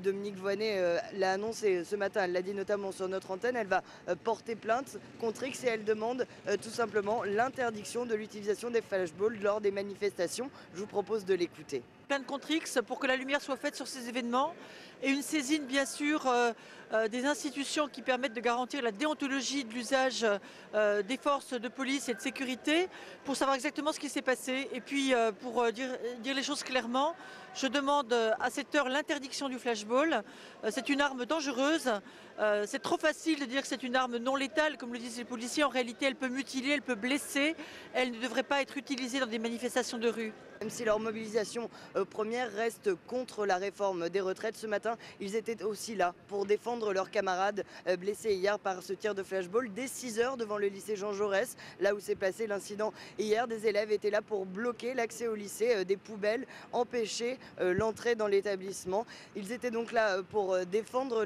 Dominique Voynet l'a annoncé ce matin, elle l'a dit notamment sur notre antenne, elle va porter plainte contre X et elle demande tout simplement l'interdiction de l'utilisation des flashballs lors des manifestations. Je vous propose de l'écouter. Plainte contre X pour que la lumière soit faite sur ces événements et une saisine bien sûr des institutions qui permettent de garantir la déontologie de l'usage des forces de police et de sécurité pour savoir exactement ce qui s'est passé et puis pour dire les choses clairement, je demande à cette heure l'interdiction du flashball. C'est une arme dangereuse, c'est trop facile de dire que c'est une arme non létale comme le disent les policiers, en réalité elle peut mutiler, elle peut blesser, elle ne devrait pas être utilisée dans des manifestations de rue. Même si leur mobilisation première reste contre la réforme des retraites, ce matin, ils étaient aussi là pour défendre leurs camarades blessés hier par ce tir de flashball. Dès 6 heures devant le lycée Jean Jaurès, là où s'est passé l'incident hier, des élèves étaient là pour bloquer l'accès au lycée, des poubelles, empêcher l'entrée dans l'établissement. Ils étaient donc là pour défendre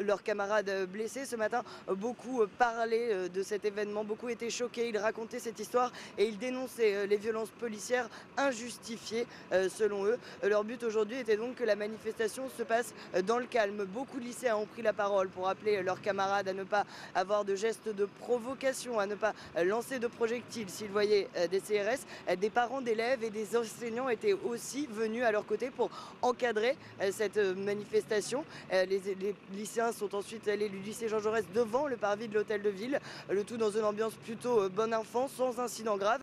leurs camarades blessés. Ce matin, beaucoup parlaient de cet événement, beaucoup étaient choqués, ils racontaient cette histoire et ils dénonçaient les violences policières injustifiées selon eux. Leur but aujourd'hui était donc que la manifestation se passe dans le calme. Beaucoup de lycéens ont pris la parole pour appeler leurs camarades à ne pas avoir de gestes de provocation, à ne pas lancer de projectiles s'ils voyaient des CRS. Des parents d'élèves et des enseignants étaient aussi venus à leur côté pour encadrer cette manifestation. Les lycéens sont ensuite allés du lycée Jean Jaurès devant le parvis de l'hôtel de ville, le tout dans une ambiance plutôt bonne enfant, sans incident grave.